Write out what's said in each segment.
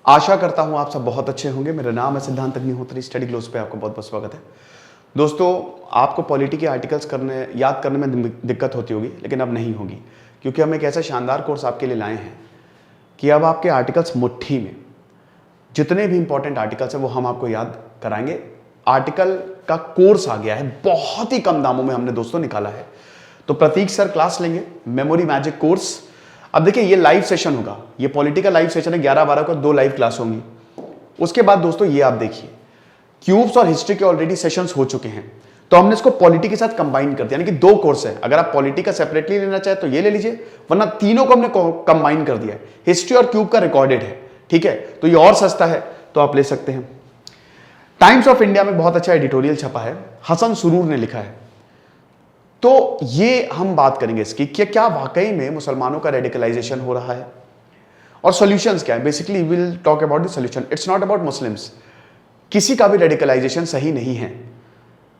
आशा करता हूं आप सब बहुत अच्छे होंगे। मेरा नाम है सिद्धांत अग्निहोत्री। स्टडी ग्लोस पे आपका बहुत बहुत स्वागत है। दोस्तों, आपको पॉलिटी के आर्टिकल्स याद करने में दिक्कत होती होगी, लेकिन अब नहीं होगी, क्योंकि हम एक ऐसा शानदार कोर्स आपके लिए लाए हैं कि अब आपके आर्टिकल्स मुट्ठी में, जितने भी इंपॉर्टेंट आर्टिकल्स हैं वो हम आपको याद कराएंगे। आर्टिकल का कोर्स आ गया है, बहुत ही कम दामों में हमने दोस्तों निकाला है। तो प्रतीक सर क्लास लेंगे, मेमोरी मैजिक कोर्स। अब देखिए, ये लाइव सेशन होगा, ये पॉलिटिकल लाइव सेशन है। 11-12 को 2 लाइव क्लास होंगी। उसके बाद दोस्तों ये आप देखिए, क्यूब्स और हिस्ट्री के ऑलरेडी सेशंस हो चुके हैं, तो हमने इसको पॉलिटी के साथ कंबाइन कर दिया, यानी कि 2 कोर्स है। अगर आप पॉलिटी का सेपरेटली लेना चाहे तो ये ले लीजिए, वरना तीनों को हमने कंबाइन कर दिया है। हिस्ट्री और क्यूब का रिकॉर्डेड है, ठीक है, तो ये और सस्ता है, तो आप ले सकते हैं। टाइम्स ऑफ इंडिया में बहुत अच्छा एडिटोरियल छपा है, हसन सुरूर ने लिखा है। तो ये हम बात करेंगे इसकी कि क्या वाकई में मुसलमानों का रेडिकलाइजेशन हो रहा है और सॉल्यूशंस क्या है। Basically will talk about the solution, it's not about Muslims. किसी का भी रेडिकलाइजेशन सही नहीं है,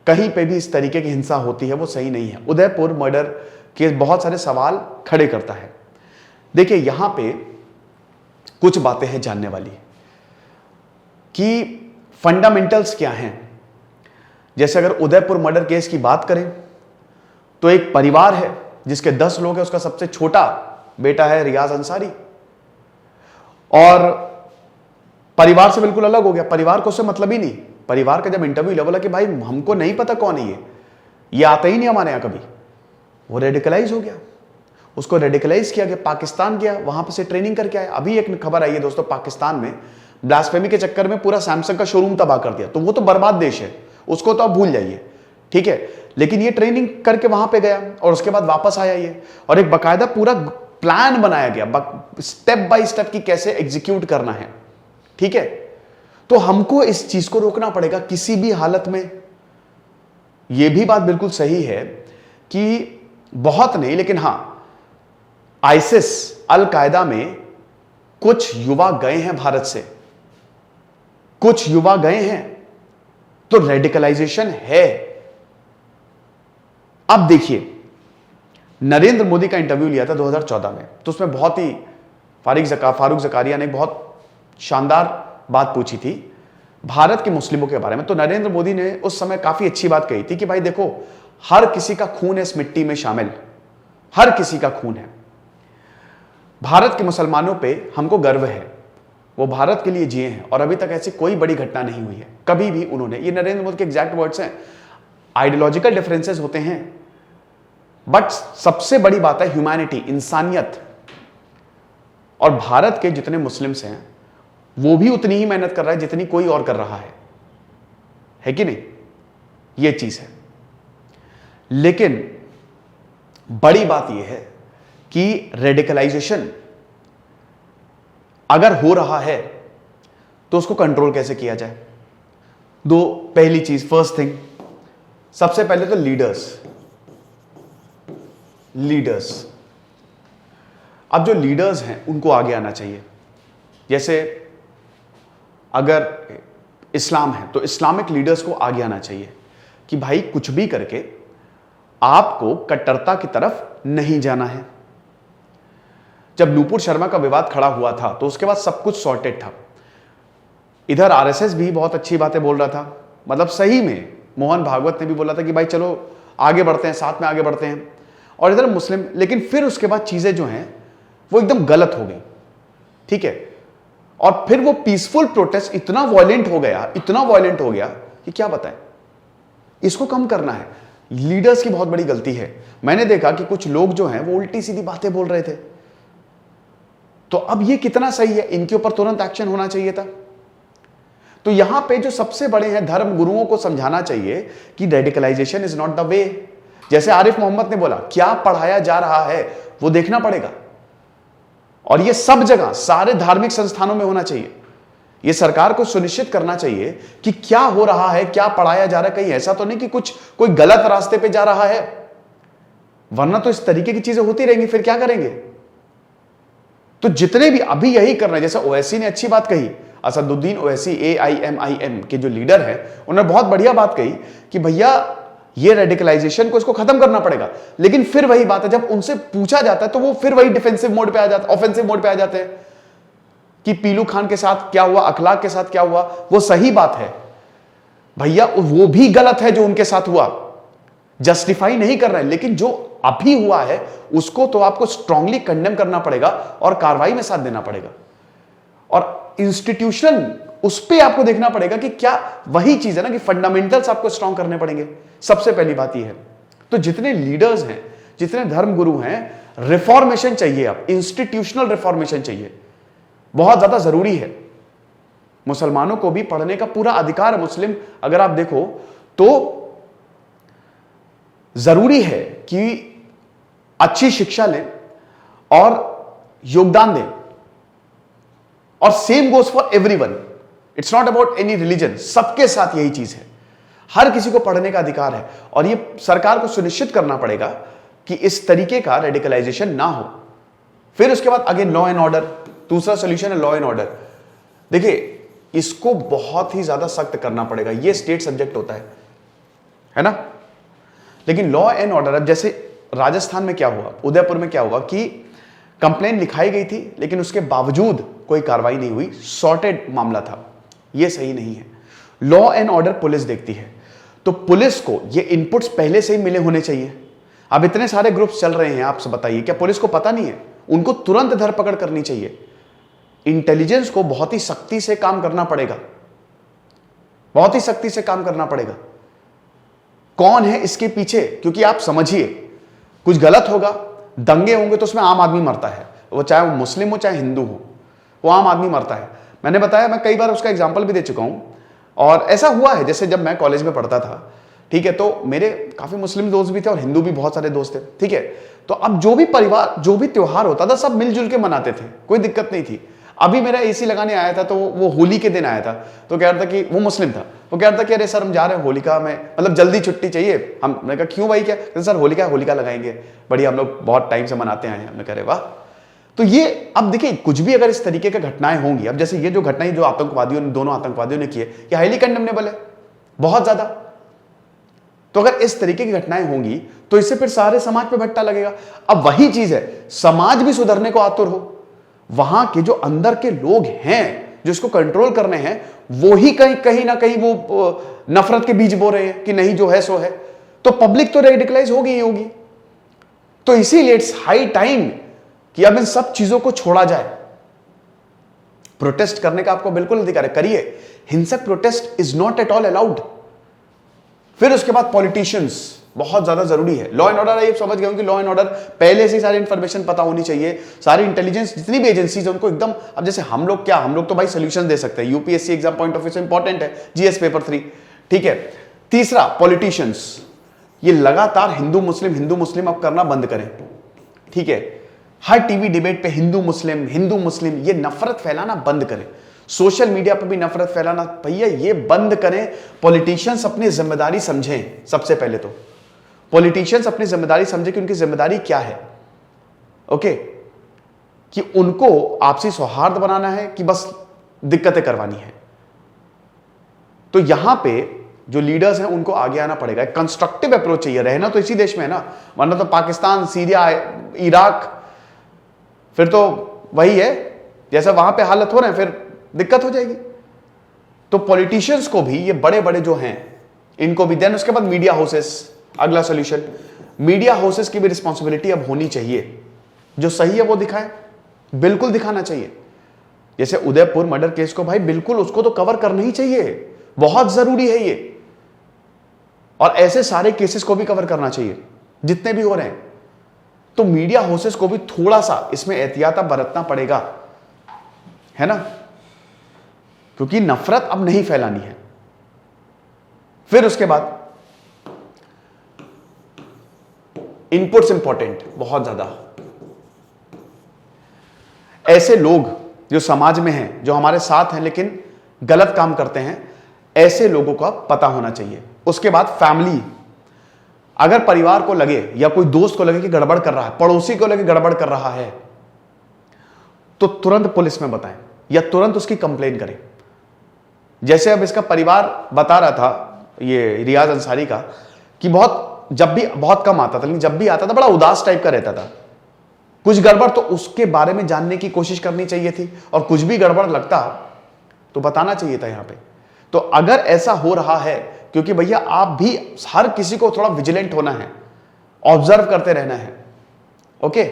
कहीं पे भी इस तरीके की हिंसा होती है वो सही नहीं है। उदयपुर मर्डर केस बहुत सारे सवाल खड़े करता है। देखिए, यहां पे कुछ बातें हैं जानने वाली कि फंडामेंटल्स क्या हैं। जैसे अगर उदयपुर मर्डर केस की बात करें तो एक परिवार है जिसके 10 लोग हैं, उसका सबसे छोटा बेटा है रियाज अंसारी, और परिवार से बिल्कुल अलग हो गया। परिवार को उससे मतलब ही नहीं। परिवार का जब इंटरव्यू लिया, बोला कि भाई हमको नहीं पता कौन है ये आता ही नहीं हमारे यहां कभी। वो रेडिकलाइज हो गया, उसको रेडिकलाइज किया गया, पाकिस्तान गया, वहां पर से ट्रेनिंग करके आया। अभी एक खबर आई है दोस्तों, पाकिस्तान में ब्लास्फेमी के चक्कर में पूरा सैमसंग का शोरूम तबाह कर दिया। तो वो तो बर्बाद देश है, उसको तो आप भूल जाइए, ठीक है। लेकिन ये ट्रेनिंग करके वहां पे गया और उसके बाद वापस आया ये, और एक बकायदा पूरा प्लान बनाया गया स्टेप बाय स्टेप की कैसे एग्जीक्यूट करना है, ठीक है। तो हमको इस चीज को रोकना पड़ेगा किसी भी हालत में। यह भी बात बिल्कुल सही है कि बहुत नहीं, लेकिन हां, आईसिस अल कायदा में कुछ युवा गए हैं भारत से, कुछ युवा गए हैं, तो रेडिकलाइजेशन है। अब देखिए, नरेंद्र मोदी का इंटरव्यू लिया था 2014 में, तो उसमें बहुत ही फारूक ज़कारिया ने बहुत शानदार बात पूछी थी भारत के मुस्लिमों के बारे में। तो नरेंद्र मोदी ने उस समय काफी अच्छी बात कही थी कि भाई देखो, हर किसी का खून है इस मिट्टी में शामिल, हर किसी का खून है। भारत के मुसलमानों पे हमको गर्व है, वो भारत के लिए जिए हैं और अभी तक ऐसी कोई बड़ी घटना नहीं हुई है कभी भी उन्होंने। ये नरेंद्र मोदी के एग्जैक्ट वर्ड्स हैं। आइडियोलॉजिकल डिफरेंसेस होते हैं, बट सबसे बड़ी बात है ह्यूमैनिटी, इंसानियत। और भारत के जितने मुस्लिम्स हैं वो भी उतनी ही मेहनत कर रहा है जितनी कोई और कर रहा है कि नहीं, ये चीज है। लेकिन बड़ी बात यह है कि रेडिकलाइजेशन अगर हो रहा है तो उसको कंट्रोल कैसे किया जाए। पहली चीज, फर्स्ट थिंग, सबसे पहले तो लीडर्स। अब जो लीडर्स हैं उनको आगे आना चाहिए। जैसे अगर इस्लाम है तो इस्लामिक लीडर्स को आगे आना चाहिए कि भाई कुछ भी करके आपको कट्टरता की तरफ नहीं जाना है। जब नूपुर शर्मा का विवाद खड़ा हुआ था तो उसके बाद सब कुछ सॉर्टेड था। इधर आरएसएस भी बहुत अच्छी बातें बोल रहा था, मतलब सही में मोहन भागवत ने भी बोला था कि भाई चलो आगे बढ़ते हैं, साथ में आगे बढ़ते हैं, और इधर मुस्लिम। लेकिन फिर उसके बाद चीजें जो हैं वो एकदम गलत हो गई, ठीक है। और फिर वो पीसफुल प्रोटेस्ट इतना वायलेंट हो गया कि क्या बताएं। इसको कम करना है। लीडर्स की बहुत बड़ी गलती है। मैंने देखा कि कुछ लोग जो हैं वो उल्टी सीधी बातें बोल रहे थे, तो अब ये कितना सही है, इनके ऊपर तुरंत एक्शन होना चाहिए था। तो यहां पे जो सबसे बड़े हैं धर्म गुरुओं को समझाना चाहिए कि radicalisation is not the way. जैसे आरिफ मोहम्मद ने बोला, क्या पढ़ाया जा रहा है वो देखना पड़ेगा, और ये सब जगह सारे धार्मिक संस्थानों में होना चाहिए। ये सरकार को सुनिश्चित करना चाहिए कि क्या हो रहा है, क्या पढ़ाया जा रहा है। कहीं ऐसा तो नहीं कि कोई गलत रास्ते पे जा रहा है, वरना तो इस तरीके की चीजें होती रहेंगी, फिर क्या करेंगे। तो जितने भी अभी यही कर रहे हैं, जैसे ओवैसी ने अच्छी बात कही, असदुद्दीन ओवैसी AIMIM के जो लीडर हैं, उन्होंने बहुत बढ़िया बात कही कि भैया ये रेडिकलाइजेशन को इसको खत्म करना पड़ेगा। लेकिन फिर वही बात है, जब उनसे पूछा जाता है तो वो फिर वही डिफेंसिव मोड पे आ जाता है, ऑफेंसिव मोड पे आ जाते हैं कि पीलू खान के साथ क्या हुआ, अखलाक के साथ क्या हुआ, वो सही बात है भैया, वो भी गलत है जो उनके साथ हुआ, जस्टिफाई नहीं कर रहे हैं, लेकिन जो अभी हुआ है उसको तो आपको स्ट्रांगली कंडेम करना पड़ेगा और कार्रवाई में साथ देना पड़ेगा। और इंस्टीट्यूशनल उस पे आपको देखना पड़ेगा कि क्या, वही चीज है ना कि फंडामेंटल्स आपको स्ट्रांग करने पड़ेंगे, सबसे पहली बात यह है। तो जितने लीडर्स हैं, जितने धर्मगुरु हैं, रिफॉर्मेशन चाहिए, अब इंस्टीट्यूशनल रिफॉर्मेशन चाहिए, बहुत ज्यादा जरूरी है। मुसलमानों को भी पढ़ने का पूरा अधिकार है। मुस्लिम अगर आप देखो तो जरूरी है कि अच्छी शिक्षा लें और योगदान दें, और same goes for everyone, it's not about any religion, सबके साथ यही चीज है, हर किसी को पढ़ने का अधिकार है। और ये सरकार को सुनिश्चित करना पड़ेगा कि इस तरीके का रेडिकलाइजेशन ना हो। फिर उसके बाद अगेन लॉ एंड ऑर्डर, दूसरा सोल्यूशन है लॉ एंड ऑर्डर। देखिए इसको बहुत ही ज्यादा सख्त करना पड़ेगा, ये स्टेट सब्जेक्ट होता है ना। लेकिन लॉ एंड ऑर्डर, अब जैसे राजस्थान में क्या हुआ, उदयपुर में क्या हुआ कि कंप्लेंट लिखाई गई थी लेकिन उसके बावजूद कोई कार्रवाई नहीं हुई, सॉर्टेड मामला था, ये सही नहीं है। लॉ एंड ऑर्डर पुलिस देखती है, तो पुलिस को ये इनपुट्स पहले से ही मिले होने चाहिए। अब इतने सारे ग्रुप्स चल रहे हैं, आप बताइए क्या पुलिस को पता नहीं है? उनको तुरंत धरपकड़ करनी चाहिए। इंटेलिजेंस को बहुत ही सख्ती से काम करना पड़ेगा, बहुत ही सख्ती से काम करना पड़ेगा। कौन है इसके पीछे? क्योंकि आप समझिए कुछ गलत होगा, दंगे होंगे तो उसमें आम आदमी मरता है, वो चाहे वो मुस्लिम हो चाहे हिंदू हो, वो आम आदमी मरता है। मैंने बताया, मैं कई बार उसका एग्जाम्पल भी दे चुका हूं, और ऐसा हुआ है जैसे जब मैं कॉलेज में पढ़ता था, ठीक है, तो मेरे काफी मुस्लिम दोस्त भी थे और हिंदू भी बहुत सारे दोस्त थे, ठीक है। तो अब जो भी परिवार, जो भी त्योहार होता था, सब मिलजुल के मनाते थे, कोई दिक्कत नहीं थी। अभी मेरा एसी लगाने आया था, तो वो होली के दिन आया था, तो कह रहा था कि वो मुस्लिम था, वो कह रहा था कि अरे सर हम जा रहे हैं होलिका में, मतलब जल्दी छुट्टी चाहिए। हमने कहा क्यों भाई, क्या सर होलिका लगाएंगे, बढ़िया, हम लोग बहुत टाइम से मनाते आए हैं। हमने कहा वाह। तो ये अब देखिए, कुछ भी अगर इस तरीके की घटनाएं होंगी, अब जैसे ये जो घटनाएं जो आतंकवादियों ने, दोनों आतंकवादियों ने की है, ये हाईली कंडेमनेबल है, बहुत ज्यादा। तो अगर इस तरीके की घटनाएं होंगी तो इससे फिर सारे समाज पे भट्टा लगेगा। अब वही चीज है, समाज भी सुधरने को आतुर हो, वहां के जो अंदर के लोग हैं जो इसको कंट्रोल करने हैं, वो ही कहीं ना कहीं वो नफरत के बीज बो रहे हैं कि नहीं जो है सो है, तो पब्लिक तो रेडिकलाइज होगी ही होगी। तो इसीलिए इट्स हाई टाइम कि अब इन सब चीजों को छोड़ा जाए। प्रोटेस्ट करने का आपको बिल्कुल अधिकार है, करिए, हिंसक protest is not at all allowed. फिर उसके बाद पॉलिटिशियंस बहुत ज्यादा जरूरी है। लॉ एंड ऑर्डर, ये समझ गए कि लॉ एंड ऑर्डर पहले से सारी इंफॉर्मेशन पता होनी चाहिए, सारी इंटेलिजेंस जितनी भी एजेंसीज है उनको एकदम। अब जैसे हम लोग क्या, हम लोग तो भाई सोल्यूशन दे सकते हैं, UPSC exam point of view से इंपॉर्टेंट है, जीएस पेपर 3, ठीक है। तीसरा पॉलिटिशियंस, ये लगातार हिंदू मुस्लिम अब करना बंद करें, ठीक है। हर टीवी डिबेट पे हिंदू मुस्लिम, ये नफरत फैलाना बंद करें। सोशल मीडिया पर भी नफरत फैलाना, भैया ये बंद करें। पॉलिटिशियंस अपनी जिम्मेदारी समझें, सबसे पहले तो पॉलिटिशियंस अपनी जिम्मेदारी समझें कि उनकी जिम्मेदारी क्या है, ओके, कि उनको आपसी सौहार्द बनाना है कि बस दिक्कतें करवानी है। तो यहां पे जो लीडर्स हैं उनको आगे आना पड़ेगा, कंस्ट्रक्टिव अप्रोच चाहिए। रहना तो इसी देश में है ना, वरना तो पाकिस्तान, सीरिया, इराक, फिर तो वही है जैसा वहां पे हालत हो रहे हैं, फिर दिक्कत हो जाएगी। तो पॉलिटिशियंस को भी, ये बड़े बड़े जो हैं इनको भी, देन उसके बाद मीडिया हाउसेस, अगला सॉल्यूशन, मीडिया हाउसेस की भी रिस्पॉन्सिबिलिटी अब होनी चाहिए। जो सही है वो दिखाएं, बिल्कुल दिखाना चाहिए। जैसे उदयपुर मर्डर केस को भाई बिल्कुल उसको तो कवर करना ही चाहिए, बहुत जरूरी है ये। और ऐसे सारे केसेस को भी कवर करना चाहिए जितने भी हो रहे हैं। तो मीडिया हाउसेस को भी थोड़ा सा इसमें एहतियात बरतना पड़ेगा, है ना, क्योंकि नफरत अब नहीं फैलानी है। फिर उसके बाद इनपुट्स इंपॉर्टेंट, बहुत ज्यादा। ऐसे लोग जो समाज में हैं, जो हमारे साथ हैं लेकिन गलत काम करते हैं, ऐसे लोगों का पता होना चाहिए। उसके बाद फैमिली, अगर परिवार को लगे या कोई दोस्त को लगे कि गड़बड़ कर रहा है, पड़ोसी को लगे गड़बड़ कर रहा है, तो तुरंत पुलिस में बताएं या तुरंत उसकी कंप्लेन करें। जैसे अब इसका परिवार बता रहा था, ये रियाज अंसारी का, कि जब भी बहुत कम आता था, लेकिन जब भी आता था बड़ा उदास टाइप का रहता था, कुछ गड़बड़ तो उसके बारे में जानने की कोशिश करनी चाहिए थी, और कुछ भी गड़बड़ लगता तो बताना चाहिए था यहां पे। तो अगर ऐसा हो रहा है, क्योंकि भैया आप भी, हर किसी को थोड़ा विजिलेंट होना है, ऑब्जर्व करते रहना है, ओके।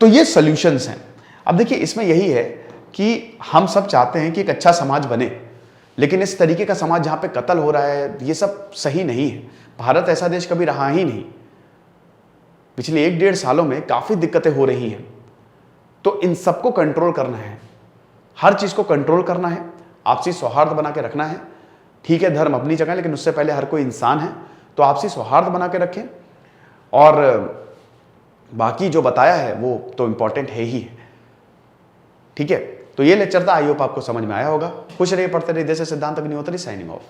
तो ये सॉल्यूशंस हैं। अब देखिए इसमें यही है कि हम सब चाहते हैं कि एक अच्छा समाज बने, लेकिन इस तरीके का समाज जहां पे कत्ल हो रहा है, ये सब सही नहीं है। भारत ऐसा देश कभी रहा ही नहीं। पिछले 1-1.5 सालों में काफी दिक्कतें हो रही हैं। तो इन सबको कंट्रोल करना है, हर चीज को कंट्रोल करना है, आपसी सौहार्द बना के रखना है। ठीक है, धर्म अपनी जगह, लेकिन उससे पहले हर कोई इंसान है, तो आपसी सौहार्द बना के रखें। और बाकी जो बताया है वो तो इंपॉर्टेंट है ही है। ठीक है, तो ये लेक्चर था, आई होप आपको समझ में आया होगा। खुश रहिए, पढ़ते रहिए। जैसे सिद्धांत अग्निहोत्री, साइनिंग ऑफ।